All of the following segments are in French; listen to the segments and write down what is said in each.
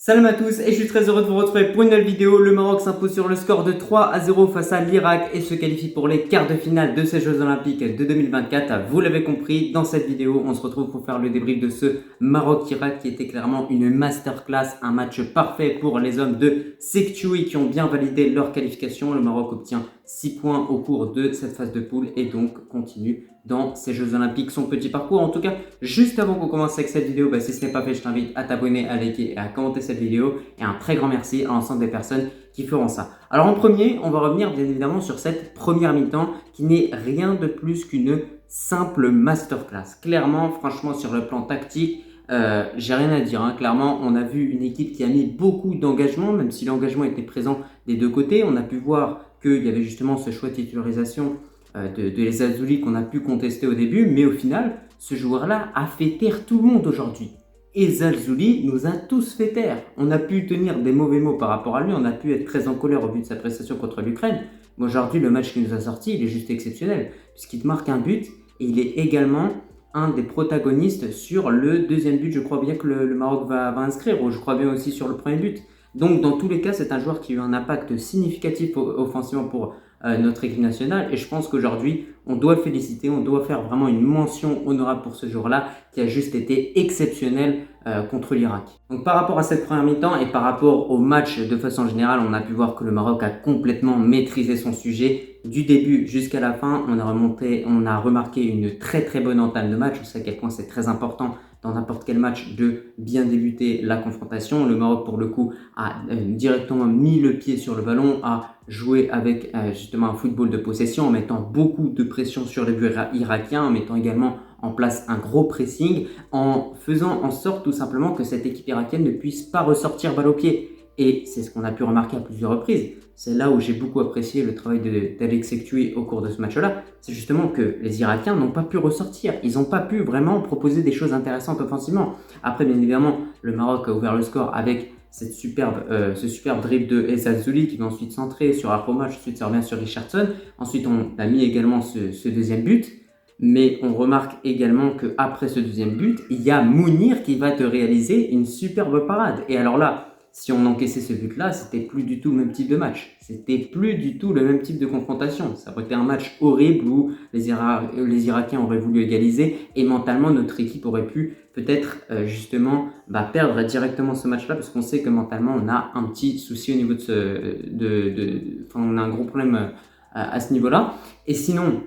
Salam à tous et je suis très heureux de vous retrouver pour une nouvelle vidéo. Le Maroc s'impose sur le score de 3-0 face à l'Irak et se qualifie pour les quarts de finale de ces Jeux Olympiques de 2024. Vous l'avez compris, dans cette vidéo, on se retrouve pour faire le débrief de ce Maroc-Irak qui était clairement une masterclass, un match parfait pour les hommes de Sekchoui qui ont bien validé leur qualification. Le Maroc obtient 6 points au cours de cette phase de poule et donc continue dans ces Jeux Olympiques son petit parcours. En tout cas, juste avant qu'on commence avec cette vidéo, si ce n'est pas fait, je t'invite à t'abonner, à liker et à commenter cette vidéo. Et un très grand merci à l'ensemble des personnes qui feront ça. Alors en premier, on va revenir bien évidemment sur cette première mi-temps qui n'est rien de plus qu'une simple masterclass. Clairement, franchement, sur le plan tactique, j'ai rien à dire. Clairement, on a vu une équipe qui a mis beaucoup d'engagement, même si l'engagement était présent des deux côtés. On a pu voir qu'il y avait justement ce choix de titularisation de Les Azouli qu'on a pu contester au début, mais au final, ce joueur-là a fait taire tout le monde aujourd'hui. Et Zalzouli nous a tous fait taire. On a pu tenir des mauvais mots par rapport à lui, on a pu être très en colère au vu de sa prestation contre l'Ukraine. Mais aujourd'hui, le match qu'il nous a sorti, il est juste exceptionnel, puisqu'il te marque un but et il est également un des protagonistes sur le deuxième but. Je crois bien que le Maroc va inscrire, ou je crois bien aussi sur le premier but. Donc dans tous les cas, c'est un joueur qui a eu un impact significatif offensivement pour notre équipe nationale, et je pense qu'aujourd'hui on doit le féliciter, on doit faire vraiment une mention honorable pour ce joueur-là qui a juste été exceptionnel contre l'Irak. Donc par rapport à cette première mi-temps et par rapport au match de façon générale, on a pu voir que le Maroc a complètement maîtrisé son sujet du début jusqu'à la fin. On a remarqué une très très bonne entame de match. On sait à quel point c'est très important dans n'importe quel match de bien débuter la confrontation. Le Maroc pour le coup a directement mis le pied sur le ballon, a joué avec justement un football de possession en mettant beaucoup de pression sur les buts irakiens, en mettant également en place un gros pressing, en faisant en sorte tout simplement que cette équipe irakienne ne puisse pas ressortir balle au pied. Et c'est ce qu'on a pu remarquer à plusieurs reprises. C'est là où j'ai beaucoup apprécié le travail d'Alex Sekchoui au cours de ce match-là. C'est justement que les Irakiens n'ont pas pu ressortir. Ils n'ont pas pu vraiment proposer des choses intéressantes offensivement. Après, bien évidemment, le Maroc a ouvert le score avec ce superbe dribble de El Azouli qui va ensuite centrer sur Afromach, ensuite ça revient sur Richardson. Ensuite, on a mis également ce deuxième but. Mais on remarque également qu'après ce deuxième but, il y a Mounir qui va te réaliser une superbe parade. Et alors là, si on encaissait ce but-là, c'était plus du tout le même type de match. C'était plus du tout le même type de confrontation. Ça aurait été un match horrible où les Irakiens auraient voulu égaliser et mentalement notre équipe aurait pu peut-être justement perdre directement ce match-là parce qu'on sait que mentalement on a un petit souci au niveau on a un gros problème à ce niveau-là. Et sinon,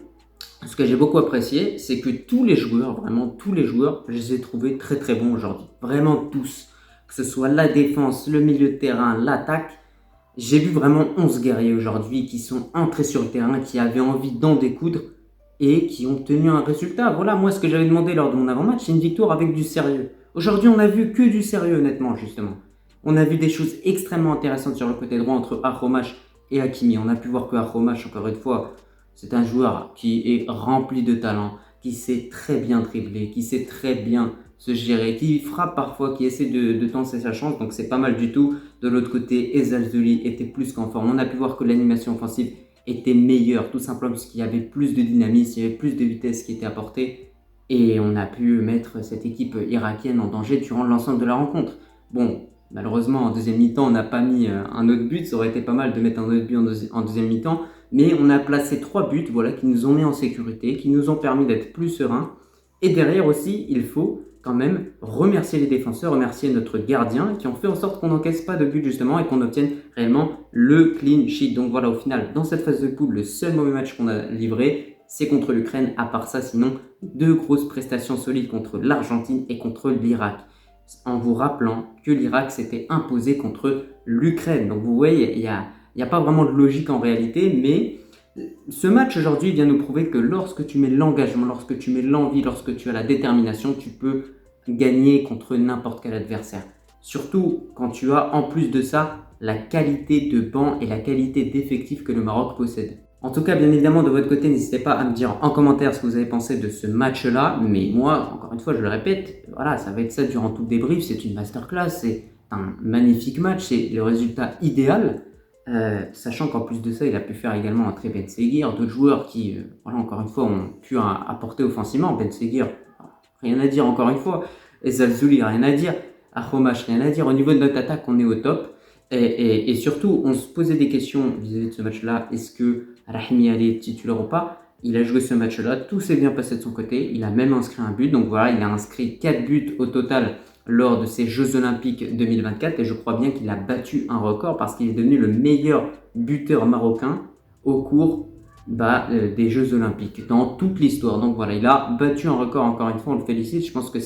ce que j'ai beaucoup apprécié, c'est que tous les joueurs, vraiment tous les joueurs, je les ai trouvés très très bons aujourd'hui. Vraiment tous. Que ce soit la défense, le milieu de terrain, l'attaque. J'ai vu vraiment 11 guerriers aujourd'hui qui sont entrés sur le terrain, qui avaient envie d'en découdre et qui ont tenu un résultat. Voilà, moi ce que j'avais demandé lors de mon avant-match, c'est une victoire avec du sérieux. Aujourd'hui, on n'a vu que du sérieux honnêtement, justement. On a vu des choses extrêmement intéressantes sur le côté droit entre Afromach et Hakimi. On a pu voir que Afromach, encore une fois, c'est un joueur qui est rempli de talent, qui sait très bien dribbler, qui sait très bien se gérer, qui frappe parfois, qui essaie de tenter sa chance, donc c'est pas mal du tout. De l'autre côté, El Azouli était plus qu'en forme. On a pu voir que l'animation offensive était meilleure, tout simplement parce qu'il y avait plus de dynamisme, il y avait plus de vitesse qui était apportée, et on a pu mettre cette équipe irakienne en danger durant l'ensemble de la rencontre. Bon, malheureusement, en deuxième mi-temps, on n'a pas mis un autre but, ça aurait été pas mal de mettre un autre but en deuxième mi-temps, mais on a placé 3 buts qui nous ont mis en sécurité, qui nous ont permis d'être plus sereins, et derrière aussi, il faut quand même remercier les défenseurs, remercier notre gardien qui ont fait en sorte qu'on n'encaisse pas de but justement et qu'on obtienne réellement le clean sheet. Donc voilà, au final, dans cette phase de poule, le seul mauvais match qu'on a livré, c'est contre l'Ukraine. À part ça, sinon, 2 grosses prestations solides contre l'Argentine et contre l'Irak. En vous rappelant que l'Irak s'était imposé contre l'Ukraine. Donc vous voyez, il n'y a pas vraiment de logique en réalité, mais ce match aujourd'hui vient nous prouver que lorsque tu mets l'engagement, lorsque tu mets l'envie, lorsque tu as la détermination, tu peux gagner contre n'importe quel adversaire. Surtout quand tu as en plus de ça la qualité de banc et la qualité d'effectif que le Maroc possède. En tout cas, bien évidemment, de votre côté, n'hésitez pas à me dire en commentaire ce que vous avez pensé de ce match-là. Mais moi, encore une fois, je le répète, voilà, ça va être ça durant tout le débrief. C'est une masterclass, c'est un magnifique match, c'est le résultat idéal. Sachant qu'en plus de ça, il a pu faire également un très Ben Seguir, d'autres joueurs qui, voilà, encore une fois, ont pu apporter offensivement. Ben Seguir, rien à dire encore une fois. El Azouli, rien à dire. Akhomash, rien à dire. Au niveau de notre attaque, on est au top. Et surtout, on se posait des questions vis-à-vis de ce match-là. Est-ce que Rahimi allait être titulaire ou pas? Il a joué ce match-là, tout s'est bien passé de son côté. Il a même inscrit un but. Donc voilà, il a inscrit 4 buts au total lors de ces Jeux Olympiques 2024. Et je crois bien qu'il a battu un record parce qu'il est devenu le meilleur buteur marocain au cours des Jeux Olympiques dans toute l'histoire. Donc voilà, il a battu un record, encore une fois, on le félicite. Je pense que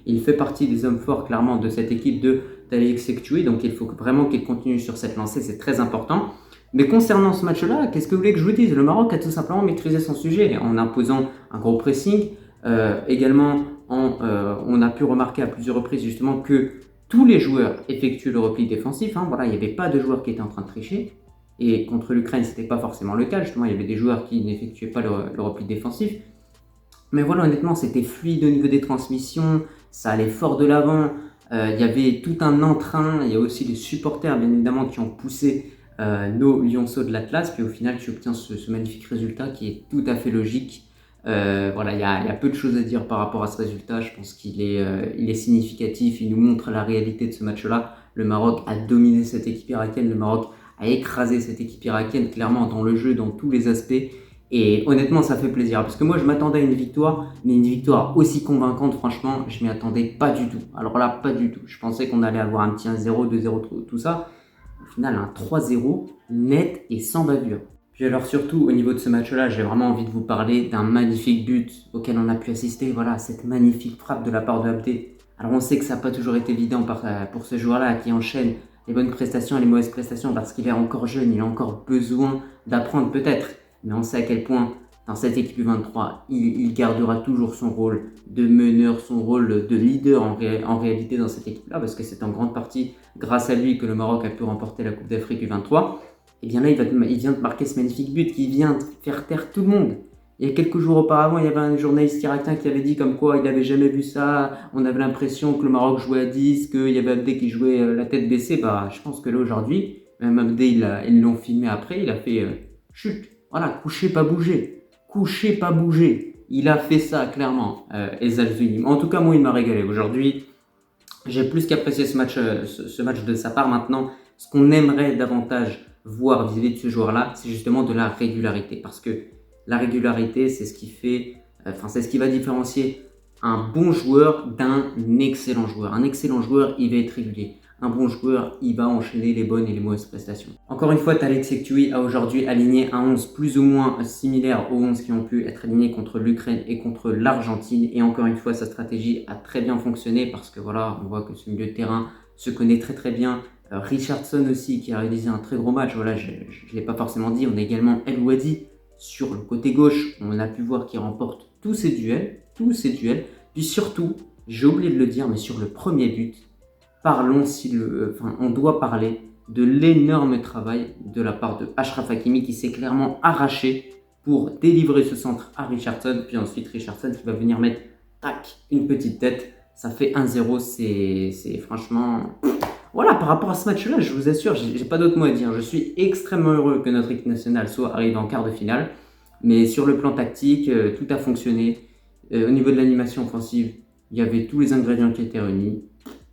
il fait partie des hommes forts clairement de cette équipe de Talek Sekchoui, donc il faut vraiment qu'il continue sur cette lancée, c'est très important. Mais concernant ce match-là, qu'est-ce que vous voulez que je vous dise? Le Maroc a tout simplement maîtrisé son sujet en imposant un gros pressing. Également, on a pu remarquer à plusieurs reprises justement que tous les joueurs effectuent le repli défensif. Voilà, il n'y avait pas de joueurs qui étaient en train de tricher. Et contre l'Ukraine, ce n'était pas forcément le cas. Justement, il y avait des joueurs qui n'effectuaient pas le repli défensif. Mais voilà, honnêtement, c'était fluide au niveau des transmissions. Ça allait fort de l'avant. Il y avait tout un entrain. Il y a aussi les supporters, bien évidemment, qui ont poussé nos lionceaux de l'Atlas. Puis au final, tu obtiens ce magnifique résultat qui est tout à fait logique. Voilà, il y a peu de choses à dire par rapport à ce résultat. Je pense qu'il est significatif. Il nous montre la réalité de ce match-là. Le Maroc a dominé cette équipe irakienne. Le Maroc a écrasé cette équipe irakienne clairement dans le jeu, dans tous les aspects. Et honnêtement, ça fait plaisir. Parce que moi, je m'attendais à une victoire, mais une victoire aussi convaincante, franchement, je m'y attendais pas du tout. Alors là, pas du tout. Je pensais qu'on allait avoir un petit 1-0, 2-0, tout ça. Au final, un 3-0 net et sans bavure. Puis alors surtout, au niveau de ce match-là, j'ai vraiment envie de vous parler d'un magnifique but auquel on a pu assister. Voilà, cette magnifique frappe de la part de Abdé. Alors on sait que ça n'a pas toujours été évident pour ce joueur-là qui enchaîne les bonnes prestations et les mauvaises prestations parce qu'il est encore jeune, il a encore besoin d'apprendre peut-être. Mais on sait à quel point dans cette équipe U23, il gardera toujours son rôle de meneur, son rôle de leader en réalité dans cette équipe-là parce que c'est en grande partie grâce à lui que le Maroc a pu remporter la Coupe d'Afrique U23. Et bien là, il vient de marquer ce magnifique but qui vient de faire taire tout le monde. Il y a quelques jours auparavant, il y avait un journaliste irakien qui avait dit comme quoi il n'avait jamais vu ça. On avait l'impression que le Maroc jouait à 10, qu'il y avait Abdé qui jouait la tête baissée. Je pense que là aujourd'hui, même Abdé, ils l'ont filmé après, il a fait chut, voilà, coucher, pas bouger. Coucher, pas bouger. Il a fait ça clairement, Ezal Zulim. En tout cas, moi, il m'a régalé. Aujourd'hui, j'ai plus qu'apprécié ce match de sa part. Maintenant, ce qu'on aimerait davantage voir vis-à-vis de ce joueur-là, c'est justement de la régularité. Parce que la régularité, c'est ce c'est ce qui va différencier un bon joueur d'un excellent joueur. Un excellent joueur, il va être régulier. Un bon joueur, il va enchaîner les bonnes et les mauvaises prestations. Encore une fois, Talek Sekchoui a aujourd'hui aligné un 11 plus ou moins similaire aux 11 qui ont pu être alignés contre l'Ukraine et contre l'Argentine. Et encore une fois, sa stratégie a très bien fonctionné parce que voilà, on voit que ce milieu de terrain se connaît très très bien. Richardson aussi qui a réalisé un très gros match. Voilà, je ne l'ai pas forcément dit. On a également El Ouadi sur le côté gauche. On a pu voir qu'il remporte tous ses duels. Puis surtout, j'ai oublié de le dire, mais sur le premier but, on doit parler de l'énorme travail de la part de Achraf Hakimi qui s'est clairement arraché pour délivrer ce centre à Richardson. Puis ensuite, Richardson qui va venir mettre une petite tête. Ça fait 1-0. C'est franchement... Voilà, par rapport à ce match-là, je vous assure, j'ai pas d'autre mot à dire. Je suis extrêmement heureux que notre équipe nationale soit arrivée en quart de finale. Mais sur le plan tactique, tout a fonctionné. Au niveau de l'animation offensive, il y avait tous les ingrédients qui étaient réunis.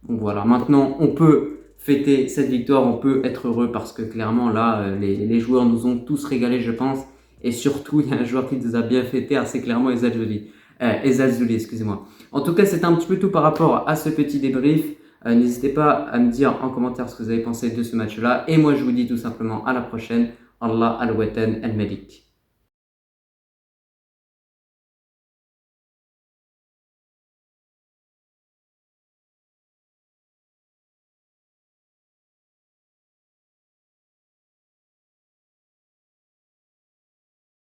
Donc voilà, maintenant on peut fêter cette victoire, on peut être heureux parce que clairement là, les joueurs nous ont tous régalés, je pense. Et surtout, il y a un joueur qui nous a bien fêté assez clairement, Ezal Zouli, excusez-moi. En tout cas, c'était un petit peu tout par rapport à ce petit débrief. N'hésitez pas à me dire en commentaire ce que vous avez pensé de ce match-là. Et moi, je vous dis tout simplement à la prochaine. Allah al-Watan al-Malik.